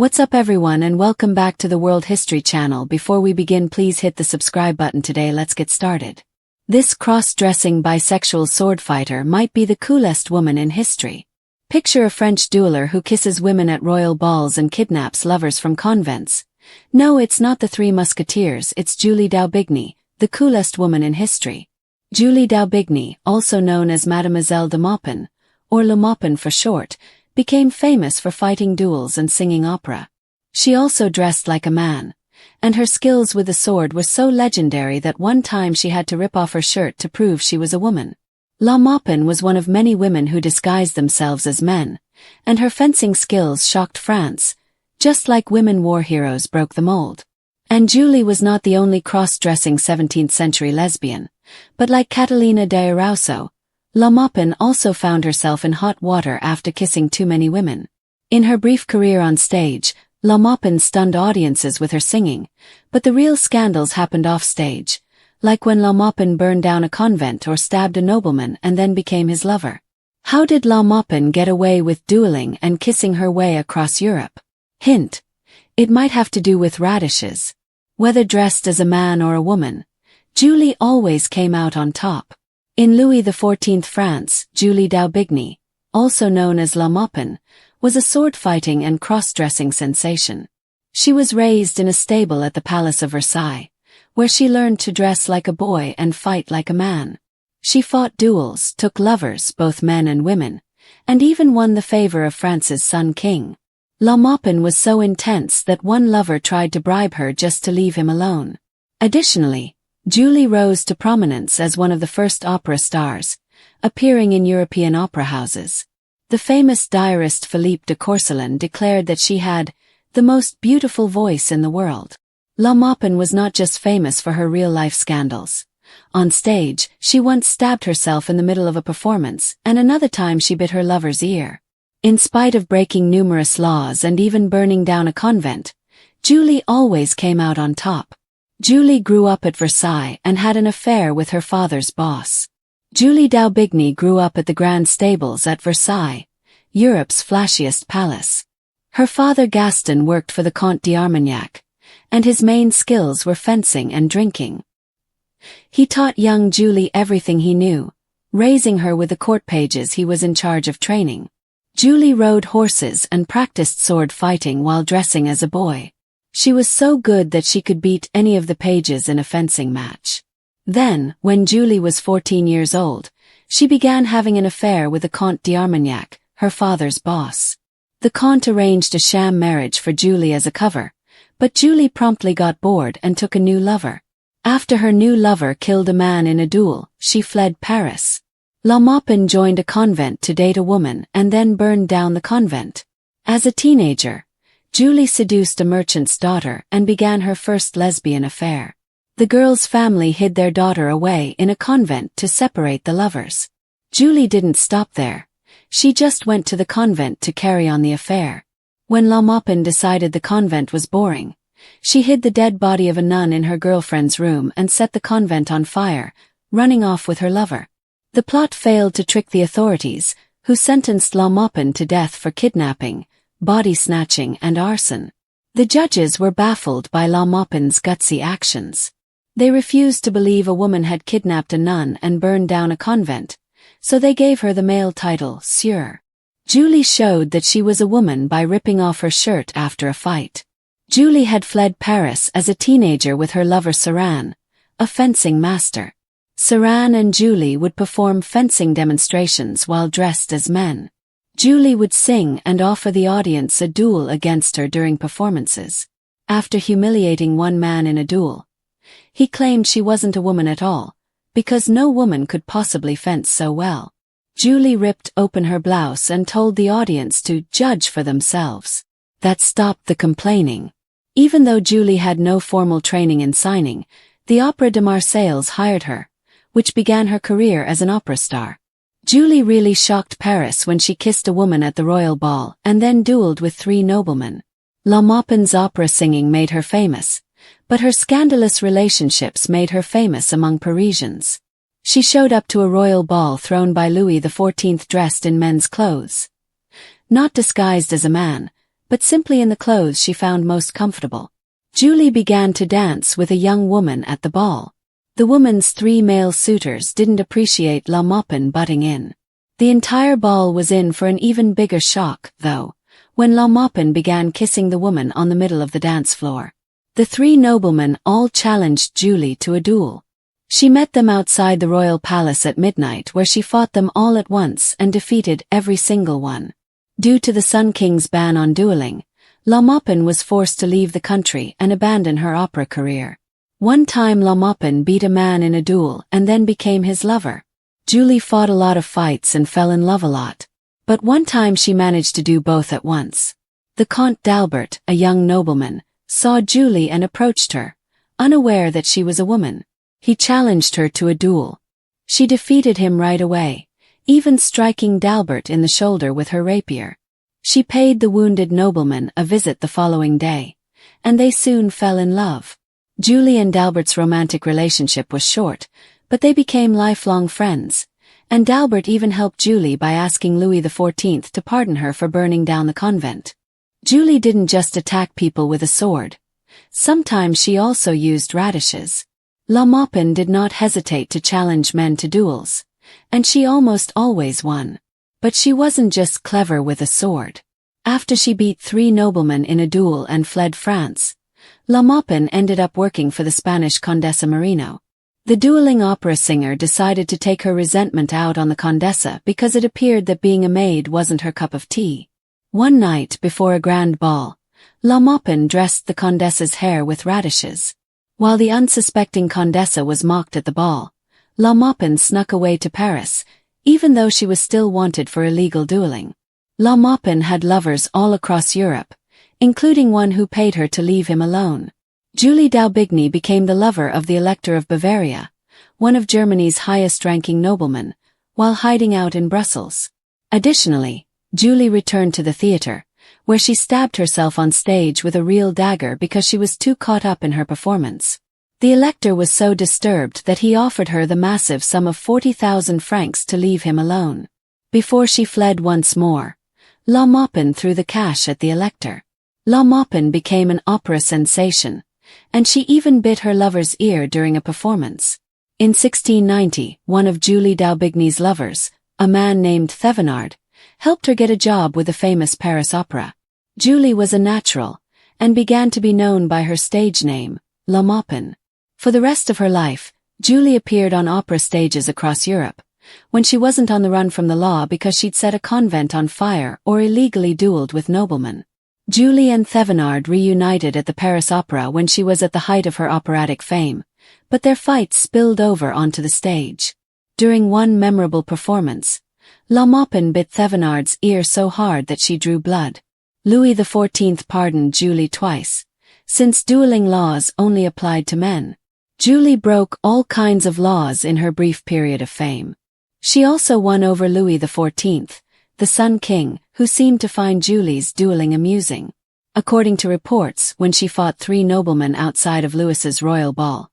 What's up everyone and welcome back to the World History channel. Before we begin, please hit the subscribe button today. Let's get started. This cross-dressing bisexual sword fighter might be the coolest woman in history. Picture a French dueler who kisses women at royal balls and kidnaps lovers from convents. No, it's not the Three Musketeers, it's Julie d'Aubigny, the coolest woman in history. Julie d'Aubigny, also known as Mademoiselle de Maupin, or Le Maupin for short, became famous for fighting duels and singing opera. She also dressed like a man, and her skills with the sword were so legendary that one time she had to rip off her shirt to prove she was a woman. La Maupin was one of many women who disguised themselves as men, and her fencing skills shocked France, just like women war heroes broke the mold. And Julie was not the only cross-dressing 17th-century lesbian, but like Catalina de Erauso, La Maupin also found herself in hot water after kissing too many women. In her brief career on stage, La Maupin stunned audiences with her singing, but the real scandals happened off-stage, like when La Maupin burned down a convent or stabbed a nobleman and then became his lover. How did La Maupin get away with dueling and kissing her way across Europe? Hint: it might have to do with radishes. Whether dressed as a man or a woman, Julie always came out on top. In Louis XIV France, Julie d'Aubigny, also known as La Maupin, was a sword-fighting and cross-dressing sensation. She was raised in a stable at the Palace of Versailles, where she learned to dress like a boy and fight like a man. She fought duels, took lovers, both men and women, and even won the favor of France's son king. La Maupin was so intense that one lover tried to bribe her just to leave him alone. Additionally, Julie rose to prominence as one of the first opera stars, appearing in European opera houses. The famous diarist Philippe de Courcellon declared that she had the most beautiful voice in the world. La Maupin was not just famous for her real-life scandals. On stage, she once stabbed herself in the middle of a performance, and another time she bit her lover's ear. In spite of breaking numerous laws and even burning down a convent, Julie always came out on top. Julie grew up at Versailles and had an affair with her father's boss. Julie d'Aubigny grew up at the Grand Stables at Versailles, Europe's flashiest palace. Her father Gaston worked for the Comte d'Armagnac, and his main skills were fencing and drinking. He taught young Julie everything he knew, raising her with the court pages he was in charge of training. Julie rode horses and practiced sword fighting while dressing as a boy. She was so good that she could beat any of the pages in a fencing match. Then, when Julie was 14 years old, she began having an affair with the Comte d'Armagnac, her father's boss. The Comte arranged a sham marriage for Julie as a cover, but Julie promptly got bored and took a new lover. After her new lover killed a man in a duel, she fled Paris. La Maupin joined a convent to date a woman and then burned down the convent. As a teenager, Julie seduced a merchant's daughter and began her first lesbian affair. The girl's family hid their daughter away in a convent to separate the lovers. Julie didn't stop there. She just went to the convent to carry on the affair. When La Maupin decided the convent was boring, she hid the dead body of a nun in her girlfriend's room and set the convent on fire, running off with her lover. The plot failed to trick the authorities, who sentenced La Maupin to death for kidnapping, body snatching and arson. The judges were baffled by La Maupin's gutsy actions. They refused to believe a woman had kidnapped a nun and burned down a convent, so they gave her the male title, Sieur. Julie showed that she was a woman by ripping off her shirt after a fight. Julie had fled Paris as a teenager with her lover Saran, a fencing master. Saran and Julie would perform fencing demonstrations while dressed as men. Julie would sing and offer the audience a duel against her during performances. After humiliating one man in a duel, he claimed she wasn't a woman at all, because no woman could possibly fence so well. Julie ripped open her blouse and told the audience to judge for themselves. That stopped the complaining. Even though Julie had no formal training in signing, the Opéra de Marseille hired her, which began her career as an opera star. Julie really shocked Paris when she kissed a woman at the royal ball and then dueled with 3 noblemen. La Maupin's opera singing made her famous, but her scandalous relationships made her famous among Parisians. She showed up to a royal ball thrown by Louis XIV dressed in men's clothes. Not disguised as a man, but simply in the clothes she found most comfortable. Julie began to dance with a young woman at the ball. The woman's 3 male suitors didn't appreciate La Maupin butting in. The entire ball was in for an even bigger shock, though, when La Maupin began kissing the woman on the middle of the dance floor. The 3 noblemen all challenged Julie to a duel. She met them outside the royal palace at midnight, where she fought them all at once and defeated every single one. Due to the Sun King's ban on dueling, La Maupin was forced to leave the country and abandon her opera career. One time La Maupin beat a man in a duel and then became his lover. Julie fought a lot of fights and fell in love a lot. But one time she managed to do both at once. The Comte d'Albert, a young nobleman, saw Julie and approached her, unaware that she was a woman. He challenged her to a duel. She defeated him right away, even striking d'Albert in the shoulder with her rapier. She paid the wounded nobleman a visit the following day, and they soon fell in love. Julie and d'Albert's romantic relationship was short, but they became lifelong friends, and d'Albert even helped Julie by asking Louis XIV to pardon her for burning down the convent. Julie didn't just attack people with a sword. Sometimes she also used radishes. La Maupin did not hesitate to challenge men to duels, and she almost always won. But she wasn't just clever with a sword. After she beat 3 noblemen in a duel and fled France, La Maupin ended up working for the Spanish Condesa Marino. The dueling opera singer decided to take her resentment out on the Condesa because it appeared that being a maid wasn't her cup of tea. One night before a grand ball, La Maupin dressed the Condesa's hair with radishes. While the unsuspecting Condesa was mocked at the ball, La Maupin snuck away to Paris, even though she was still wanted for illegal dueling. La Maupin had lovers all across Europe, including one who paid her to leave him alone. Julie d'Aubigny became the lover of the Elector of Bavaria, one of Germany's highest-ranking noblemen, while hiding out in Brussels. Additionally, Julie returned to the theater, where she stabbed herself on stage with a real dagger because she was too caught up in her performance. The Elector was so disturbed that he offered her the massive sum of 40,000 francs to leave him alone. Before she fled once more, La Maupin threw the cash at the Elector. La Maupin became an opera sensation, and she even bit her lover's ear during a performance. In 1690, one of Julie d'Aubigny's lovers, a man named Thevenard, helped her get a job with the famous Paris Opera. Julie was a natural, and began to be known by her stage name, La Maupin. For the rest of her life, Julie appeared on opera stages across Europe, when she wasn't on the run from the law because she'd set a convent on fire or illegally dueled with noblemen. Julie and Thevenard reunited at the Paris Opera when she was at the height of her operatic fame, but their fights spilled over onto the stage. During one memorable performance, La Maupin bit Thevenard's ear so hard that she drew blood. Louis XIV pardoned Julie twice, since dueling laws only applied to men. Julie broke all kinds of laws in her brief period of fame. She also won over Louis XIV, the Sun King, who seemed to find Julie's dueling amusing. According to reports, when she fought 3 noblemen outside of Louis's royal ball,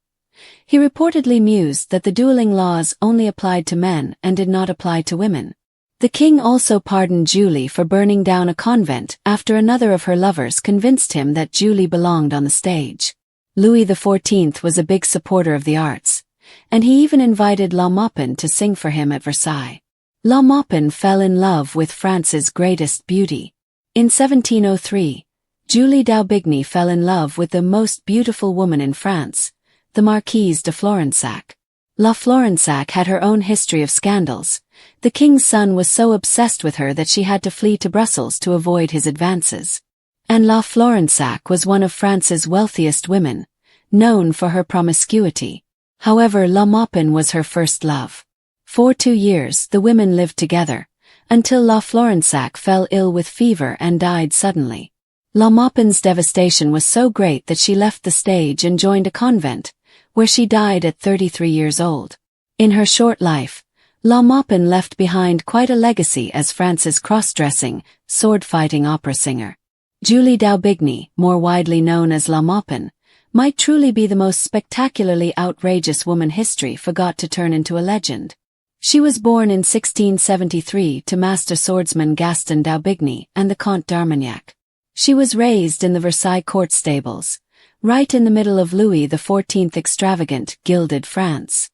he reportedly mused that the dueling laws only applied to men and did not apply to women. The king also pardoned Julie for burning down a convent after another of her lovers convinced him that Julie belonged on the stage. Louis XIV was a big supporter of the arts, and he even invited La Maupin to sing for him at Versailles. La Maupin fell in love with France's greatest beauty. In 1703, Julie d'Aubigny fell in love with the most beautiful woman in France, the Marquise de Florensac. La Florensac had her own history of scandals. The king's son was so obsessed with her that she had to flee to Brussels to avoid his advances. And La Florensac was one of France's wealthiest women, known for her promiscuity. However, La Maupin was her first love. For 2 years the women lived together, until La Florensac fell ill with fever and died suddenly. La Maupin's devastation was so great that she left the stage and joined a convent, where she died at 33 years old. In her short life, La Maupin left behind quite a legacy as France's cross-dressing, sword-fighting opera singer. Julie d'Aubigny, more widely known as La Maupin, might truly be the most spectacularly outrageous woman history forgot to turn into a legend. She was born in 1673 to master swordsman Gaston d'Aubigny and the Comte d'Armagnac. She was raised in the Versailles court stables, right in the middle of Louis XIV's extravagant, gilded France.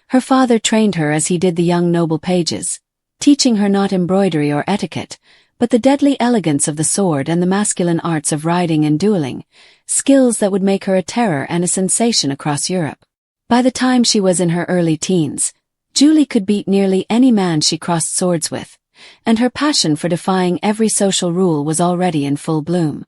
Her father trained her as he did the young noble pages, teaching her not embroidery or etiquette, but the deadly elegance of the sword and the masculine arts of riding and dueling, skills that would make her a terror and a sensation across Europe. By the time she was in her early teens, Julie could beat nearly any man she crossed swords with, and her passion for defying every social rule was already in full bloom.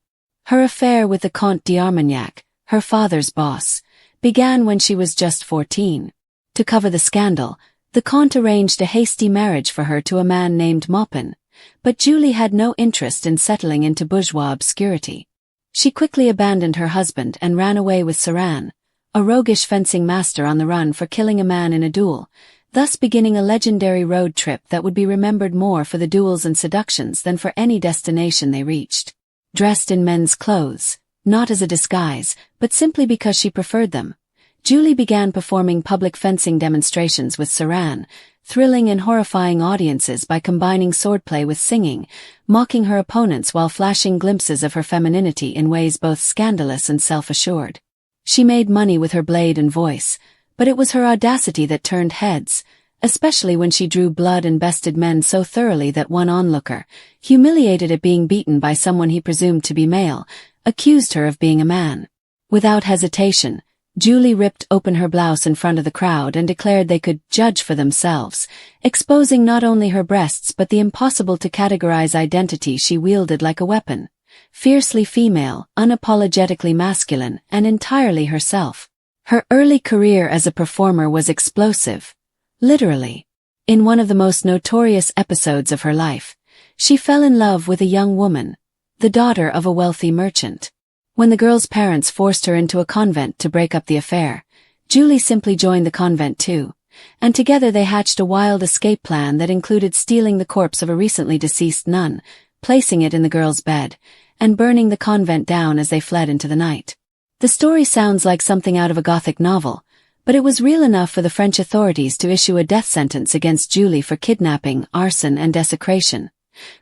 Her affair with the Comte d'Armagnac, her father's boss, began when she was just 14. To cover the scandal, the Comte arranged a hasty marriage for her to a man named Maupin, but Julie had no interest in settling into bourgeois obscurity. She quickly abandoned her husband and ran away with Saran, a roguish fencing master on the run for killing a man in a duel, thus beginning a legendary road trip that would be remembered more for the duels and seductions than for any destination they reached. Dressed in men's clothes, not as a disguise, but simply because she preferred them, Julie began performing public fencing demonstrations with Saran, thrilling and horrifying audiences by combining swordplay with singing, mocking her opponents while flashing glimpses of her femininity in ways both scandalous and self-assured. She made money with her blade and voice, but it was her audacity that turned heads, especially when she drew blood and bested men so thoroughly that one onlooker, humiliated at being beaten by someone he presumed to be male, accused her of being a man. Without hesitation, Julie ripped open her blouse in front of the crowd and declared they could judge for themselves, exposing not only her breasts but the impossible-to-categorize identity she wielded like a weapon. Fiercely female, unapologetically masculine, and entirely herself. Her early career as a performer was explosive. Literally. In one of the most notorious episodes of her life, she fell in love with a young woman, the daughter of a wealthy merchant. When the girl's parents forced her into a convent to break up the affair, Julie simply joined the convent too, and together they hatched a wild escape plan that included stealing the corpse of a recently deceased nun, placing it in the girl's bed, and burning the convent down as they fled into the night. The story sounds like something out of a Gothic novel, but it was real enough for the French authorities to issue a death sentence against Julie for kidnapping, arson, and desecration.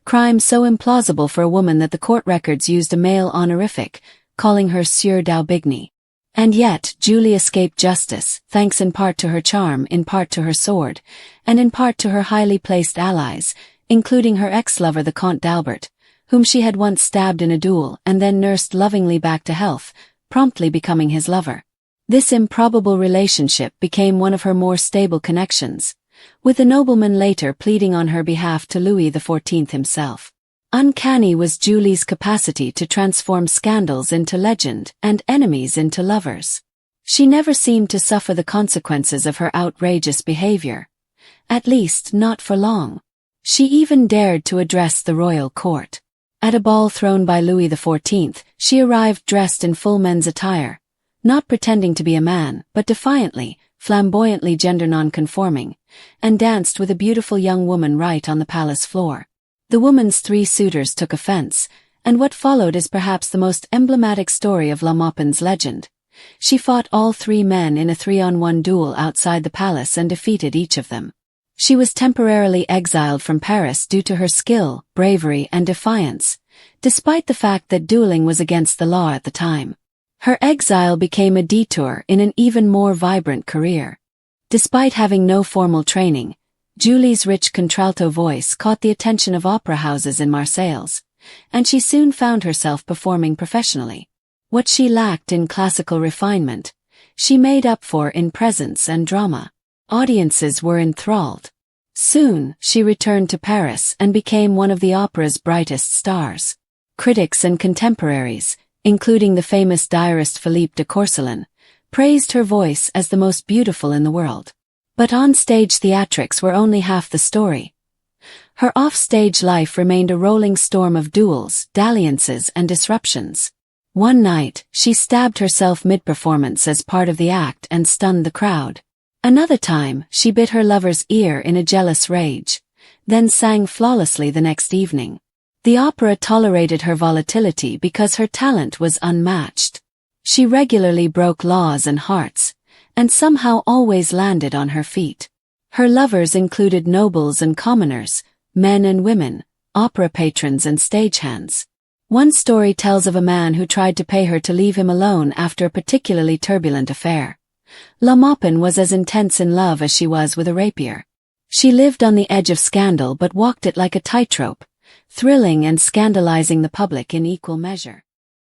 Crimes so implausible for a woman that the court records used a male honorific, calling her Sieur d'Aubigny. And yet, Julie escaped justice, thanks in part to her charm, in part to her sword, and in part to her highly placed allies, including her ex-lover the Comte d'Albert, whom she had once stabbed in a duel and then nursed lovingly back to health, promptly becoming his lover. This improbable relationship became one of her more stable connections, with the nobleman later pleading on her behalf to Louis XIV himself. Uncanny was Julie's capacity to transform scandals into legend and enemies into lovers. She never seemed to suffer the consequences of her outrageous behavior. At least, not for long. She even dared to address the royal court. At a ball thrown by Louis XIV, she arrived dressed in full men's attire, not pretending to be a man, but defiantly, flamboyantly gender non-conforming, and danced with a beautiful young woman right on the palace floor. The woman's 3 suitors took offense, and what followed is perhaps the most emblematic story of La Maupin's legend. She fought all 3 men in a 3-on-1 duel outside the palace and defeated each of them. She was temporarily exiled from Paris due to her skill, bravery, and defiance, despite the fact that dueling was against the law at the time. Her exile became a detour in an even more vibrant career. Despite having no formal training, Julie's rich contralto voice caught the attention of opera houses in Marseille, and she soon found herself performing professionally. What she lacked in classical refinement, she made up for in presence and drama. Audiences were enthralled. Soon, she returned to Paris and became one of the opera's brightest stars. Critics and contemporaries, including the famous diarist Philippe de Courcellin, praised her voice as the most beautiful in the world. But on-stage theatrics were only half the story. Her off-stage life remained a rolling storm of duels, dalliances, and disruptions. One night, she stabbed herself mid-performance as part of the act and stunned the crowd. Another time, she bit her lover's ear in a jealous rage, then sang flawlessly the next evening. The opera tolerated her volatility because her talent was unmatched. She regularly broke laws and hearts, and somehow always landed on her feet. Her lovers included nobles and commoners, men and women, opera patrons and stagehands. One story tells of a man who tried to pay her to leave him alone after a particularly turbulent affair. Maupin was as intense in love as she was with a rapier. She lived on the edge of scandal but walked it like a tightrope, thrilling and scandalizing the public in equal measure.